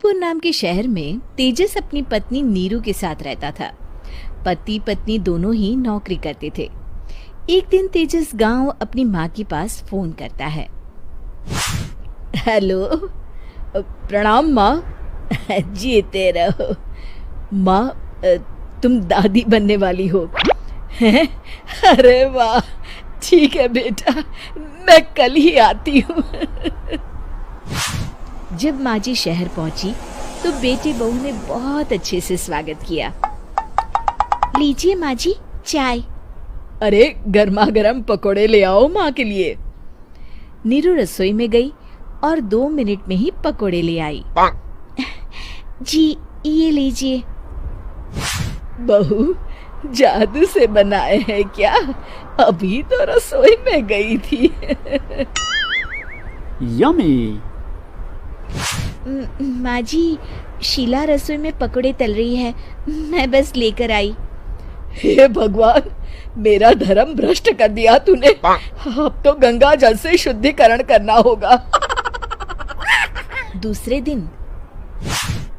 जोधपुर नाम के शहर में तेजस अपनी पत्नी नीरू के साथ रहता था। पति पत्नी दोनों ही नौकरी करते थे। एक दिन तेजस गांव अपनी माँ के पास फोन करता है। हेलो, प्रणाम माँ। जीते रहो माँ, तुम दादी बनने वाली हो हैं? अरे वाह, ठीक है बेटा, मैं कल ही आती हूँ। जब माँ जी शहर पहुंची तो बेटे बहू ने बहुत अच्छे से स्वागत किया। लीजिए माँ जी चाय। अरे गर्मा गर्म पकोड़े ले आओ माँ के लिए। नीरू रसोई में गई और 2 मिनट में ही पकोड़े ले आई। जी ये लीजिए। बहू जादू से बनाए हैं क्या? अभी तो रसोई में गई थी। यम्मी। माँ जी, शीला रसोई में पकोड़े तल रही है, मैं बस लेकर आई। हे भगवान, मेरा धर्म भ्रष्ट कर दिया तूने। अब तो गंगा जल से शुद्धिकरण करना होगा। दूसरे दिन,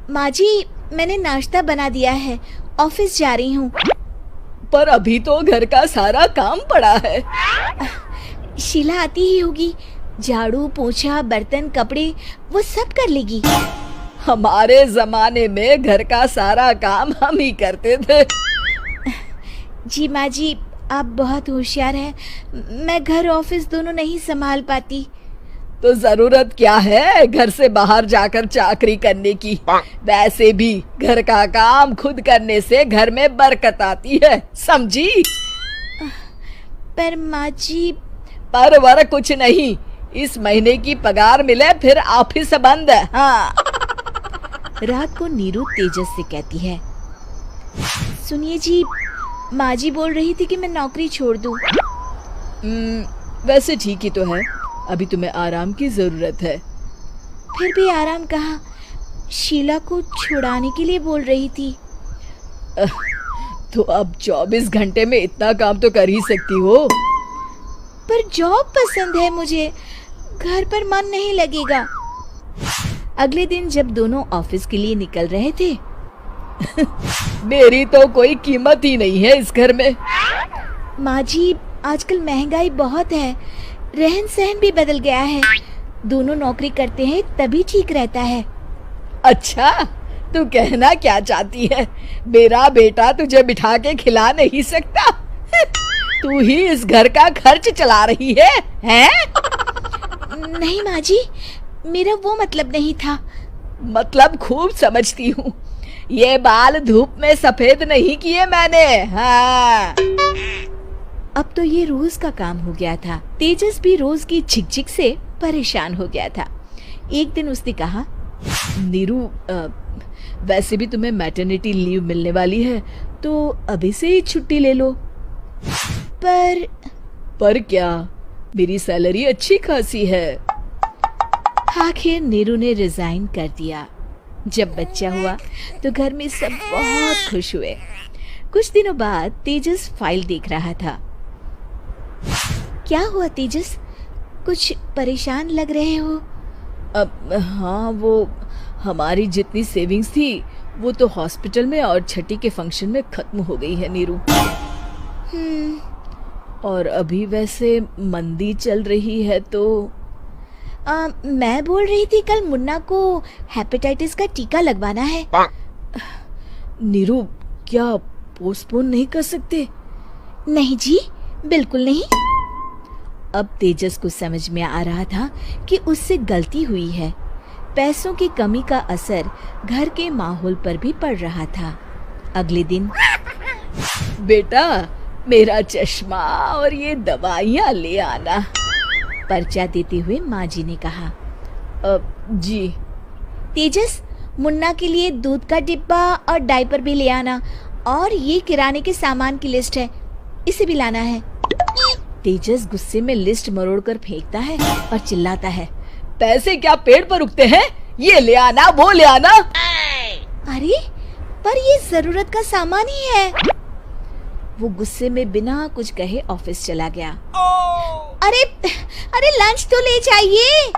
माँ जी मैंने नाश्ता बना दिया है, ऑफिस जा रही हूँ। पर अभी तो घर का सारा काम पड़ा है। शीला आती ही होगी, झाड़ू पोछा बर्तन कपड़े वो सब कर लेगी। हमारे जमाने में घर का सारा काम हम ही करते थे। जी माँ जी, आप बहुत होशियार हैं, मैं घर ऑफिस दोनों नहीं संभाल पाती। तो जरूरत क्या है घर से बाहर जाकर चाकरी करने की? वैसे भी घर का काम खुद करने से घर में बरकत आती है, समझी? पर माँ जी। पर वर कुछ नहीं, इस महीने की पगार मिले फिर ऑफिस बंद है। हाँ। रात को नीरू तेजस से कहती है, सुनिए जी, माँ जी बोल रही थी कि मैं नौकरी छोड़ दूं। वैसे ठीक ही तो है, अभी तुम्हें आराम की जरूरत है। फिर भी आराम कहाँ, शीला को छुड़ाने के लिए बोल रही थी। तो अब 24 घंटे में इतना काम तो कर ही सकती हो। पर जॉब पसंद है मुझे, घर पर मन नहीं लगेगा। अगले दिन जब दोनों ऑफिस के लिए निकल रहे थे, मेरी तो कोई कीमत ही नहीं है इस घर में। माँ जी, आजकल महंगाई बहुत है, रहन सहन भी बदल गया है, दोनों नौकरी करते हैं तभी ठीक रहता है। अच्छा, तू कहना क्या चाहती है? मेरा बेटा तुझे बिठा के खिला नहीं सकता? तू ही इस घर का खर्च चला रही है, हैं? नहीं माँ जी, मेरा वो मतलब नहीं था। मतलब खूब समझती हूँ, ये बाल धूप में सफेद नहीं किए मैंने। हाँ। अब तो ये रोज का काम हो गया था। तेजस भी रोज की झिकझिक से परेशान हो गया था। एक दिन उसने कहा, नीरू, वैसे भी तुम्हें मैटरनिटी लीव मिलने वाली है, तो अभी से ही छुट्टी ले लो। पर क्या, मेरी सैलरी अच्छी खासी है। आखिर नीरू ने रिजाइन कर दिया। जब बच्चा हुआ तो घर में सब बहुत खुश हुए। कुछ दिनों बाद तेजस फाइल देख रहा था। क्या हुआ तेजस, कुछ परेशान लग रहे हो? हाँ, वो हमारी जितनी सेविंग्स थी वो तो हॉस्पिटल में और छठी के फंक्शन में खत्म हो गई है नीरू। और अभी वैसे मंदी चल रही है तो मैं बोल रही थी कल मुन्ना को हेपेटाइटिस का टीका लगवाना है। नीरू, क्या पोस्टपोन नहीं कर सकते? नहीं जी, बिल्कुल नहीं। अब तेजस को समझ में आ रहा था कि उससे गलती हुई है। पैसों की कमी का असर घर के माहौल पर भी पड़ रहा था। अगले दिन, बेटा मेरा चश्मा और ये दवाइयाँ ले आना, पर्चा देते हुए माँ जी ने कहा। जी। तेजस, मुन्ना के लिए दूध का डिब्बा और डायपर भी ले आना, और ये किराने के सामान की लिस्ट है, इसे भी लाना है। तेजस गुस्से में लिस्ट मरोड़कर फेंकता है और चिल्लाता है, पैसे क्या पेड़ पर उगते हैं? ये ले आना, वो ले आना। अरे पर ये जरूरत का सामान ही है। वो गुस्से में बिना कुछ कहे ऑफिस चला गया। अरे लंच तो ले जाइए।